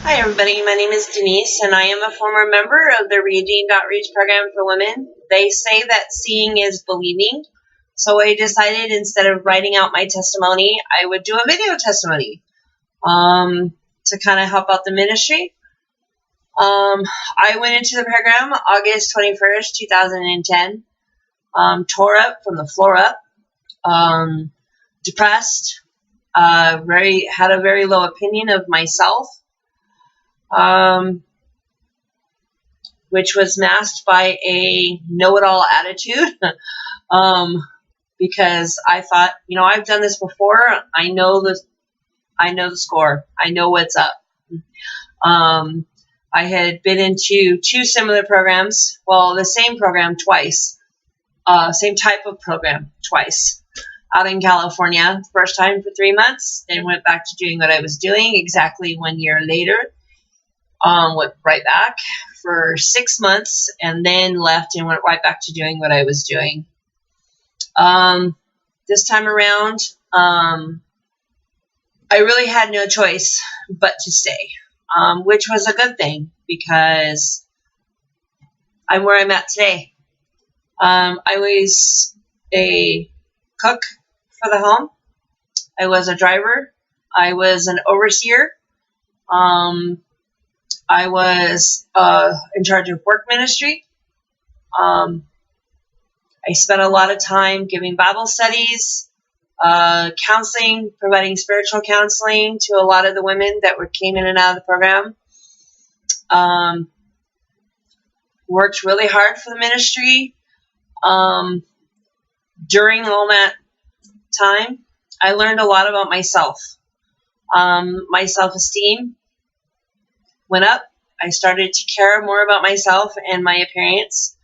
Hi, everybody. My name is Denise, and I am a former member of the Redeemed Outreach Program for Women. They say that seeing is believing, so I decided instead of writing out my testimony, I would do a video testimony to kind of help out the ministry. I went into the program August 21st, 2010, tore up from the floor up, depressed, had a very low opinion of myself. Which was masked by a know-it-all attitude. Because I thought, I've done this before. I know the score. I know what's up. I had been into two similar programs. Well, the same program twice. Same type of program twice. Out in California, first time for 3 months, then went back to doing what I was doing. Exactly 1 year later, went right back for 6 months, and then left and went right back to doing what I was doing. This time around, I really had no choice but to stay, which was a good thing because I'm where I'm at today. I was a cook for the home. I was a driver. I was an overseer. I was in charge of work ministry. I spent a lot of time giving Bible studies, counseling, providing spiritual counseling to a lot of the women that came in and out of the program. Worked really hard for the ministry. During all that time, I learned a lot about myself. My self-esteem went up. I started to care more about myself and my appearance.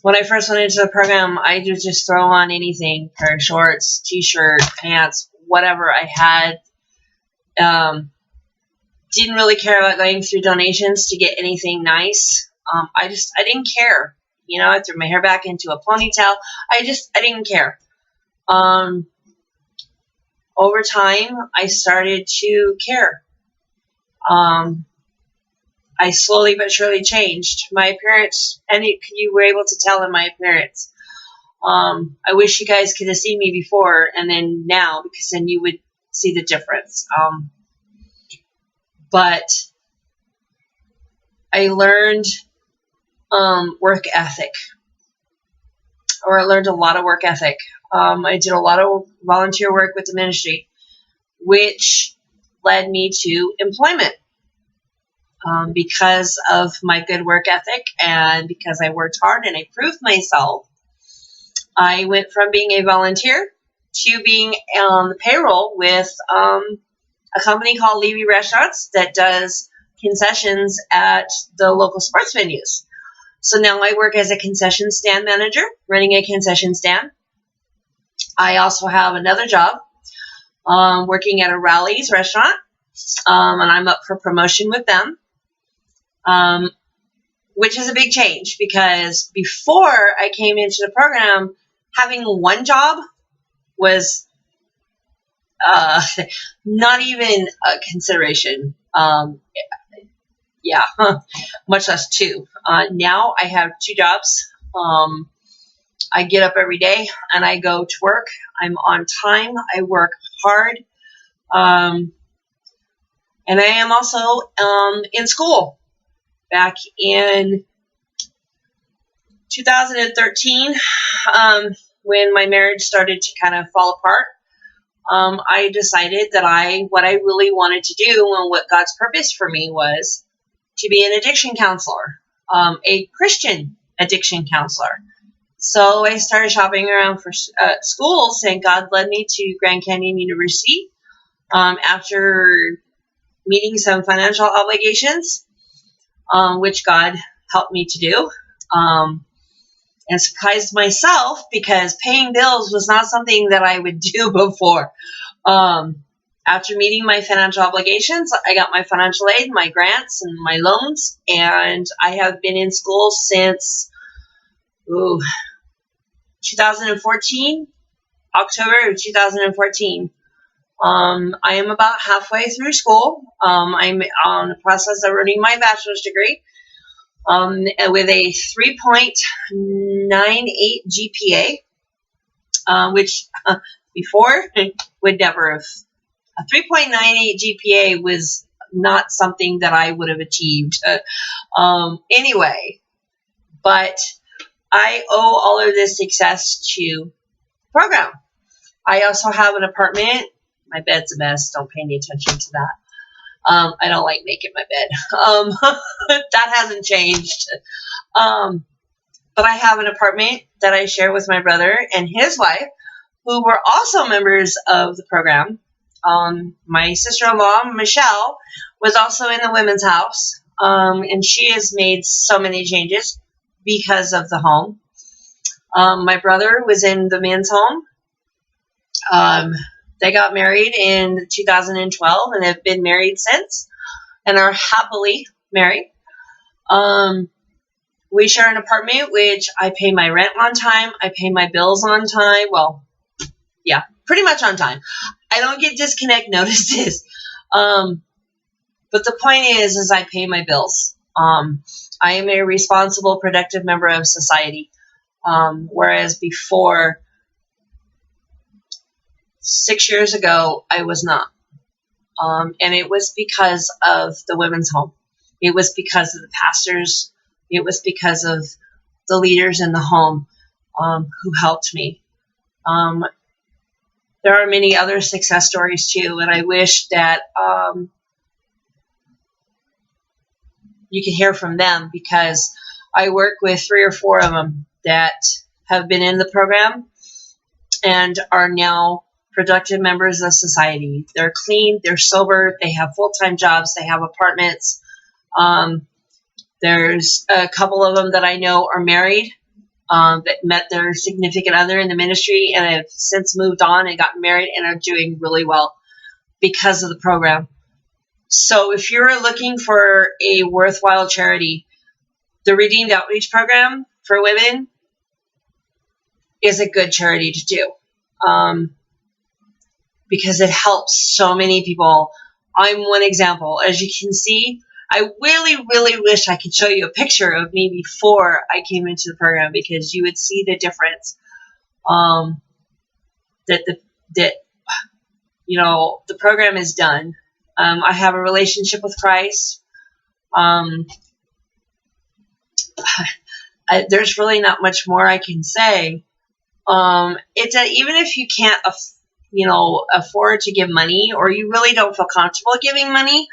When I first went into the program, I would just throw on anything, pair of shorts, t-shirt, pants, whatever I had. Didn't really care about going through donations to get anything nice. I didn't care. I threw my hair back into a ponytail. I didn't care. Over time, I started to care. I slowly but surely changed my appearance, and you were able to tell in my appearance. I wish you guys could have seen me before and then now, because then you would see the difference. But I learned work ethic, or I learned a lot of work ethic. I did a lot of volunteer work with the ministry, which led me to employment. Because of my good work ethic and because I worked hard and I proved myself, I went from being a volunteer to being on the payroll with a company called Levy Restaurants that does concessions at the local sports venues. So now I work as a concession stand manager, running a concession stand. I also have another job working at a Rally's restaurant, and I'm up for promotion with them. Which is a big change because before I came into the program, having one job was not even a consideration. Much less two. Now I have two jobs. I get up every day and I go to work. I'm on time. I work hard. And I am also in school. Back in 2013, when my marriage started to kind of fall apart, I decided that what I really wanted to do and what God's purpose for me was to be an addiction counselor, a Christian addiction counselor. So I started shopping around for schools, and God led me to Grand Canyon University after meeting some financial obligations, which God helped me to do, and surprised myself because paying bills was not something that I would do before. After meeting my financial obligations, I got my financial aid, my grants, and my loans, and I have been in school since 2014, October of 2014. I am about halfway through school. I'm on the process of earning my bachelor's degree with a 3.98 GPA, which before would never have. A 3.98 GPA was not something that I would have achieved. Anyway, but I owe all of this success to the program. I also have an apartment. My bed's a mess. Don't pay any attention to that. I don't like making my bed. That hasn't changed. But I have an apartment that I share with my brother and his wife, who were also members of the program. My sister-in-law, Michelle, was also in the women's house, and she has made so many changes because of the home. My brother was in the men's home. They got married in 2012 and have been married since and are happily married. We share an apartment, which I pay my rent on time. I pay my bills on time. Well, yeah, pretty much on time. I don't get disconnect notices. But the point is I pay my bills. I am a responsible, productive member of society. Whereas before, 6 years ago, I was not. And it was because of the women's home. It was because of the pastors. It was because of the leaders in the home who helped me. There are many other success stories too, and I wish that you could hear from them, because I work with 3 or 4 of them that have been in the program and are now productive members of society. They're clean, they're sober, they have full-time jobs, they have apartments. There's a couple of them that I know are married, that met their significant other in the ministry and have since moved on and gotten married and are doing really well because of the program. So if you're looking for a worthwhile charity, the Redeemed Outreach Program for women is a good charity to do, because it helps so many people. I'm one example. As you can see, I really, really wish I could show you a picture of me before I came into the program, because you would see the difference. That the program is done. I have a relationship with Christ. There's really not much more I can say. It's even if you can't, afford to give money, or you really don't feel comfortable giving money,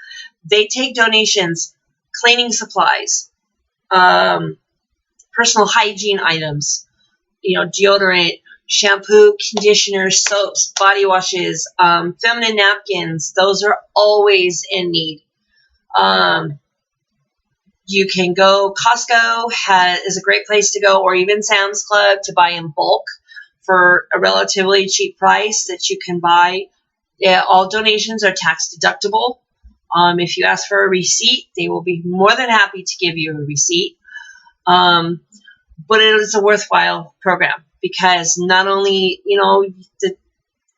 they take donations, cleaning supplies, personal hygiene items, deodorant, shampoo, conditioner, soaps, body washes, feminine napkins. Those are always in need. You can go, Costco is a great place to go, or even Sam's Club, to buy in bulk for a relatively cheap price that you can buy. Yeah, all donations are tax deductible. If you ask for a receipt, they will be more than happy to give you a receipt. But it is a worthwhile program, because not only, the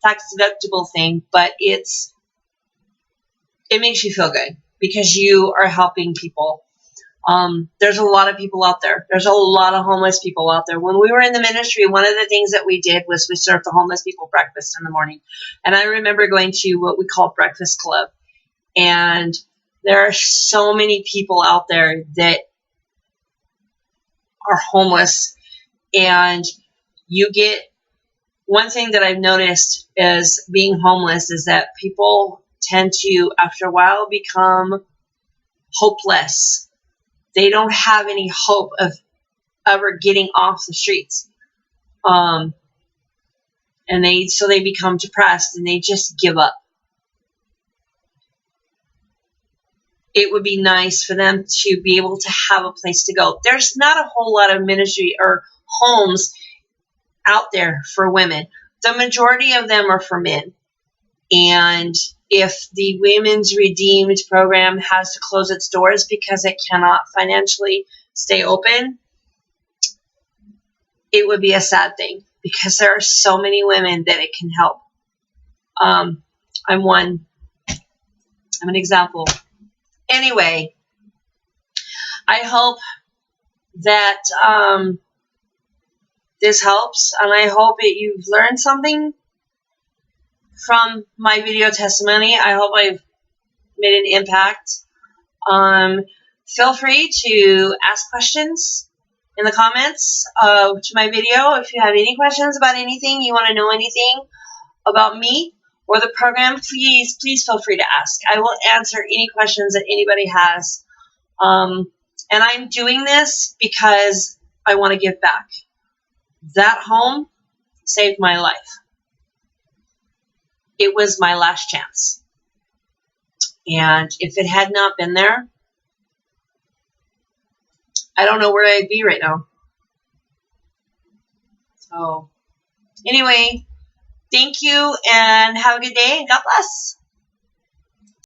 tax deductible thing, but it makes you feel good because you are helping people. There's a lot of people out there. There's a lot of homeless people out there. When we were in the ministry, one of the things that we did was we served the homeless people breakfast in the morning. And I remember going to what we call Breakfast Club. And there are so many people out there that are homeless. And you get, one thing that I've noticed is being homeless is that people tend to, after a while, become hopeless. They don't have any hope of ever getting off the streets. And they become depressed and they just give up. It would be nice for them to be able to have a place to go. There's not a whole lot of ministry or homes out there for women. The majority of them are for men. And if the Women's Redeemed program has to close its doors because it cannot financially stay open, it would be a sad thing, because there are so many women that it can help. I'm one. I'm an example. Anyway, I hope that this helps, and I hope that you've learned something from my video testimony. I hope I've made an impact. Feel free to ask questions in the comments to my video. If you have any questions about anything, you want to know anything about me or the program, please feel free to ask. I will answer any questions that anybody has. And I'm doing this because I want to give back. That home saved my life. It was my last chance. And if it had not been there, I don't know where I'd be right now. So, anyway, thank you and have a good day. God bless.